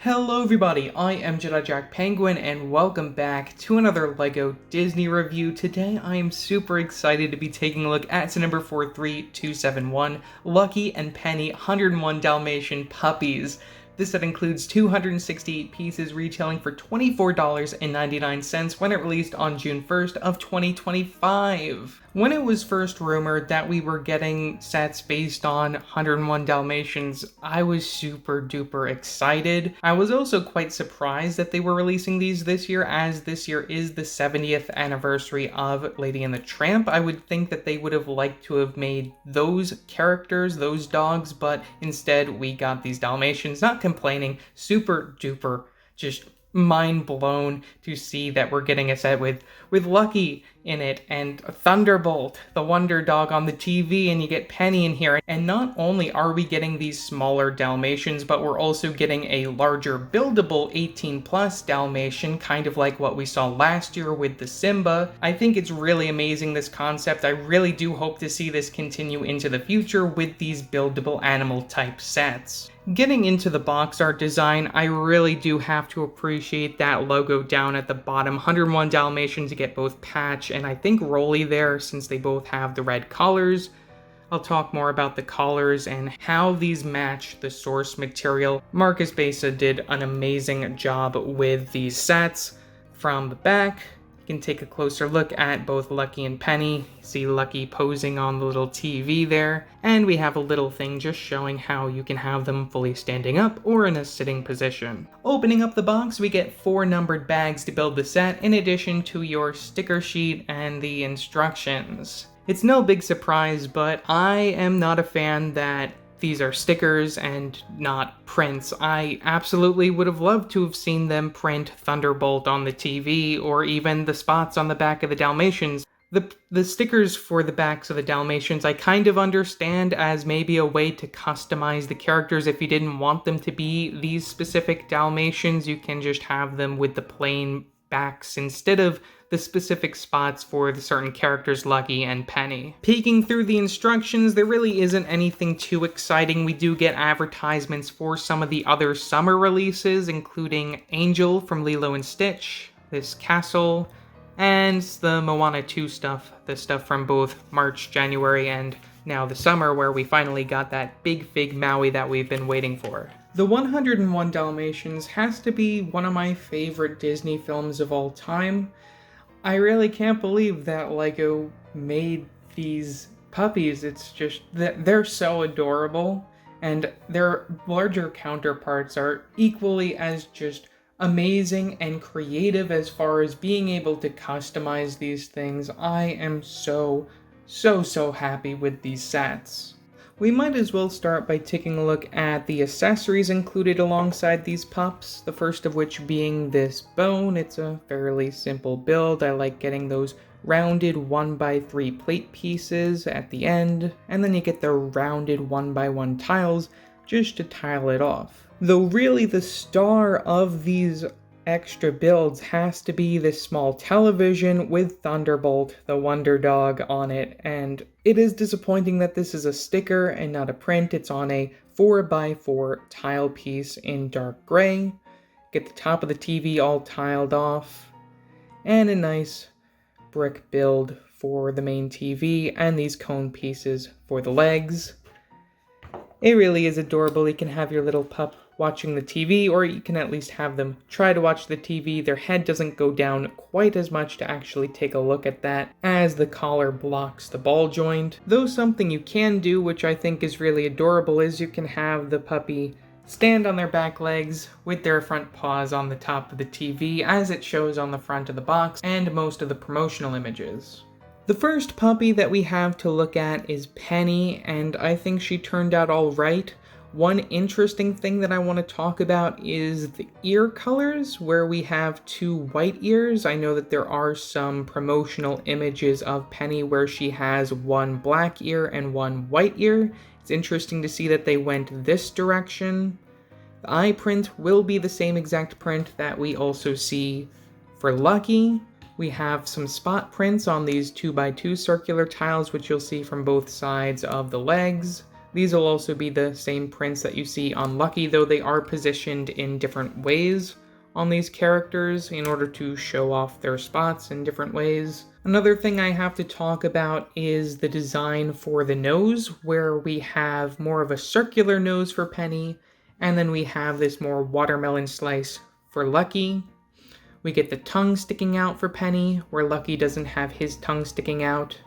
Hello everybody, I am Jedi Jack Penguin and welcome back to another LEGO Disney review. Today I am super excited to be taking a look at set number 43271, Lucky and Penny 101 Dalmatian Puppies. This set includes 268 pieces retailing for $24.99 when it released on June 1st of 2025. When it was first rumored that we were getting sets based on 101 Dalmatians, I was super duper excited. I was also quite surprised that they were releasing these this year, as this year is the 70th anniversary of Lady and the Tramp. I would think that they would have liked to have made those characters, those dogs, but instead we got these Dalmatians. Not complaining, super duper just mind blown to see that we're getting a set with Lucky in it and Thunderbolt, the wonder dog on the TV, and you get Penny in here. And not only are we getting these smaller Dalmatians, but we're also getting a larger buildable 18 plus Dalmatian, kind of like what we saw last year with the Simba. I think it's really amazing, this concept. I really do hope to see this continue into the future with these buildable animal type sets. Getting into the box art design, I really do have to appreciate that logo down at the bottom. 101 Dalmatians, to get both Patch and I think Rolly there, since they both have the red collars. I'll talk more about the collars and how these match the source material. Marcus Besa did an amazing job with these sets. From the back, you can take a closer look at both Lucky and Penny. See Lucky posing on the little TV there, and we have a little thing just showing how you can have them fully standing up or in a sitting position. Opening up the box, we get 4 numbered bags to build the set, in addition to your sticker sheet and the instructions. It's no big surprise, but I am not a fan that these are stickers and not prints. I absolutely would have loved to have seen them print Thunderbolt on the TV, or even the spots on the back of the Dalmatians. The stickers for the backs of the Dalmatians I kind of understand as maybe a way to customize the characters. If you didn't want them to be these specific Dalmatians, you can just have them with the plain backs instead of the specific spots for the certain characters, Lucky and Penny. Peeking through the instructions, there really isn't anything too exciting. We do get advertisements for some of the other summer releases, including Angel from Lilo and Stitch, this castle, and the Moana 2 stuff, the stuff from both March, January, and now the summer, where we finally got that big fig Maui that we've been waiting for. The 101 Dalmatians has to be one of my favorite Disney films of all time. I really can't believe that LEGO made these puppies. It's just that they're so adorable, and their larger counterparts are equally as just amazing and creative as far as being able to customize these things. I am so happy with these sets. We might as well start by taking a look at the accessories included alongside these pups, the first of which being this bone. It's a fairly simple build. I like getting those rounded 1x3 plate pieces at the end, and then you get the rounded 1x1 tiles just to tile it off. Though really the star of these extra builds has to be this small television with Thunderbolt, the wonder dog, on it, and it is disappointing that this is a sticker and not a print. It's on a 4x4 tile piece in dark gray. Get the top of the TV all tiled off, and a nice brick build for the main TV, and these cone pieces for the legs. It really is adorable. You can have your little pup watching the TV, or you can at least have them try to watch the TV. Their head doesn't go down quite as much to actually take a look at that, as the collar blocks the ball joint. Though something you can do, which I think is really adorable, is you can have the puppy stand on their back legs with their front paws on the top of the TV, as it shows on the front of the box and most of the promotional images. The first puppy that we have to look at is Penny, and I think she turned out all right. One interesting thing that I want to talk about is the ear colors, where we have 2 white ears. I know that there are some promotional images of Penny where she has 1 black ear and 1 white ear. It's interesting to see that they went this direction. The eye print will be the same exact print that we also see for Lucky. We have some spot prints on these 2x2 circular tiles, which you'll see from both sides of the legs. These will also be the same prints that you see on Lucky, though they are positioned in different ways on these characters in order to show off their spots in different ways. Another thing I have to talk about is the design for the nose, where we have more of a circular nose for Penny, and then we have this more watermelon slice for Lucky. We get the tongue sticking out for Penny, where Lucky doesn't have his tongue sticking out.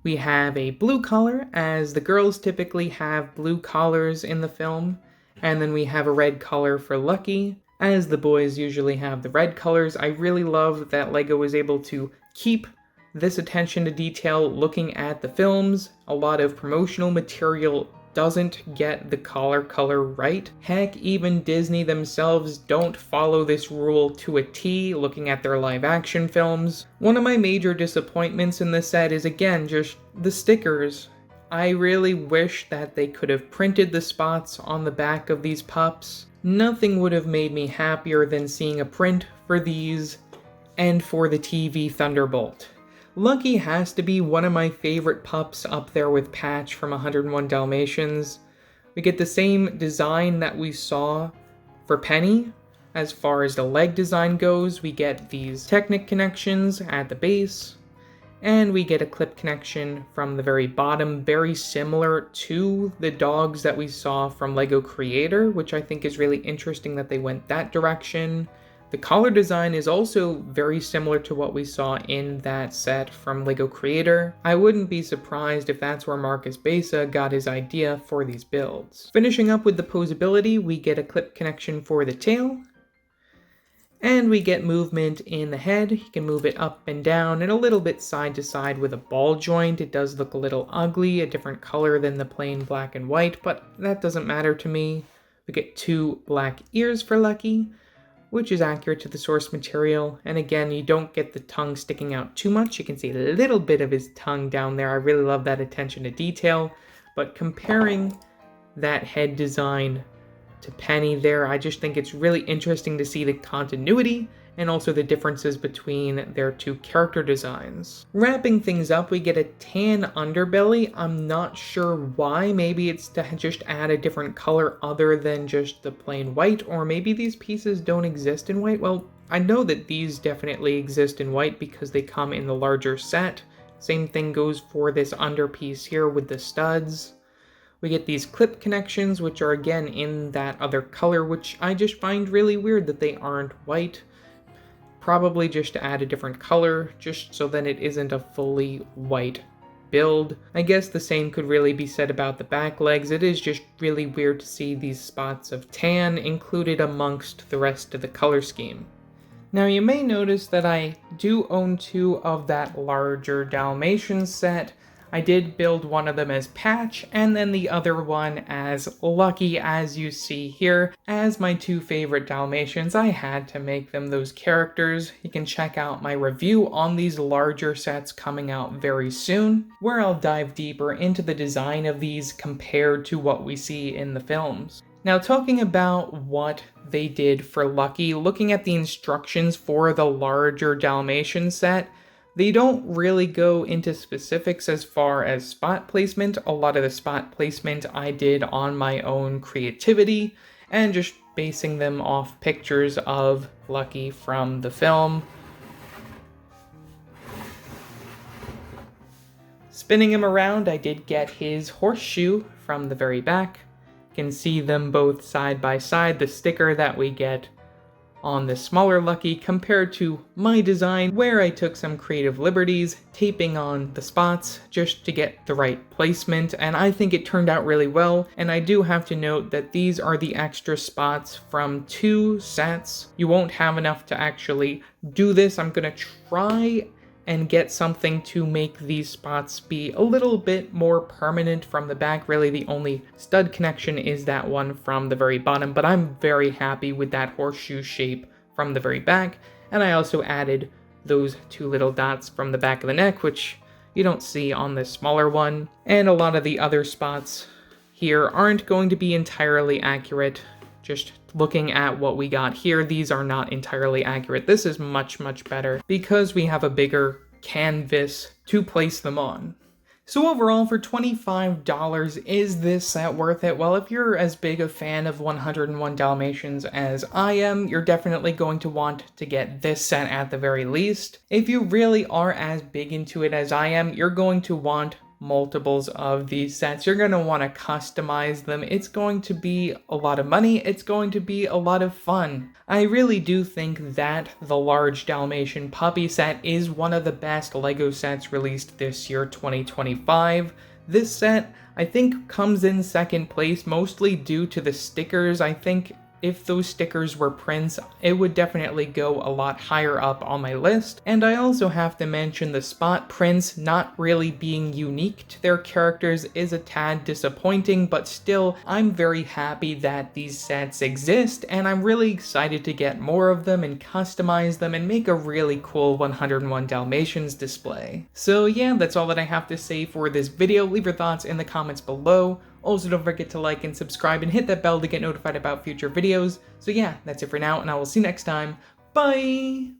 We have a blue collar, as the girls typically have blue collars in the film, and then we have a red collar for Lucky, as the boys usually have the red colors. I really love that LEGO was able to keep this attention to detail looking at the films. A lot of promotional material doesn't get the collar color right. Heck, even Disney themselves don't follow this rule to a T looking at their live action films. One of my major disappointments in this set is again just the stickers. I really wish that they could have printed the spots on the back of these pups. Nothing would have made me happier than seeing a print for these and for the TV Thunderbolt. Lucky has to be one of my favorite pups, up there with Patch from 101 Dalmatians. We get the same design that we saw for Penny. As far as the leg design goes, we get these Technic connections at the base, and we get a clip connection from the very bottom, very similar to the dogs that we saw from LEGO Creator, which I think is really interesting that they went that direction. The collar design is also very similar to what we saw in that set from LEGO Creator. I wouldn't be surprised if that's where Marcus Besa got his idea for these builds. Finishing up with the posability, we get a clip connection for the tail, and we get movement in the head. You can move it up and down and a little bit side to side with a ball joint. It does look a little ugly, a different color than the plain black and white, but that doesn't matter to me. We get 2 black ears for Lucky, which is accurate to the source material. And again, you don't get the tongue sticking out too much. You can see a little bit of his tongue down there. I really love that attention to detail. But comparing that head design to Penny there, I just think it's really interesting to see the continuity and also the differences between their 2 character designs. Wrapping things up, we get a tan underbelly. I'm not sure why. Maybe it's to just add a different color other than just the plain white, or maybe these pieces don't exist in white. Well, I know that these definitely exist in white because they come in the larger set. Same thing goes for this underpiece here with the studs. We get these clip connections, which are again in that other color, which I just find really weird that they aren't white. Probably just to add a different color, just so then it isn't a fully white build. I guess the same could really be said about the back legs. It is just really weird to see these spots of tan included amongst the rest of the color scheme. Now you may notice that I do own 2 of that larger Dalmatian set. I did build one of them as Patch, and then the other one as Lucky, as you see here. As my 2 favorite Dalmatians, I had to make them those characters. You can check out my review on these larger sets coming out very soon, where I'll dive deeper into the design of these compared to what we see in the films. Now, talking about what they did for Lucky, looking at the instructions for the larger Dalmatian set, they don't really go into specifics as far as spot placement. A lot of the spot placement I did on my own creativity and just basing them off pictures of Lucky from the film. Spinning him around, I did get his horseshoe from the very back. You can see them both side by side, the sticker that we get on the smaller Lucky compared to my design, where I took some creative liberties, taping on the spots just to get the right placement, and I think it turned out really well. And I do have to note that these are the extra spots from 2 sets. You won't have enough to actually do this. I'm gonna try and get something to make these spots be a little bit more permanent from the back. Really, the only stud connection is that one from the very bottom, but I'm very happy with that horseshoe shape from the very back. And I also added those 2 little dots from the back of the neck, which you don't see on the smaller one. And a lot of the other spots here aren't going to be entirely accurate. Just looking at what we got here, these are not entirely accurate. This is much, much better because we have a bigger canvas to place them on. So overall, for $25, is this set worth it? Well, if you're as big a fan of 101 Dalmatians as I am, you're definitely going to want to get this set at the very least. If you really are as big into it as I am, you're going to want multiples of these sets. You're going to want to customize them. It's going to be a lot of money. It's going to be a lot of fun. I really do think that the large Dalmatian puppy set is one of the best LEGO sets released this year, 2025. This set, I think, comes in second place mostly due to the stickers. I think if those stickers were prints, it would definitely go a lot higher up on my list. And I also have to mention the spot prints not really being unique to their characters is a tad disappointing, but still, I'm very happy that these sets exist, and I'm really excited to get more of them and customize them and make a really cool 101 Dalmatians display. So yeah, that's all that I have to say for this video. Leave your thoughts in the comments below. Also, don't forget to like and subscribe and hit that bell to get notified about future videos. So yeah, that's it for now, and I will see you next time. Bye!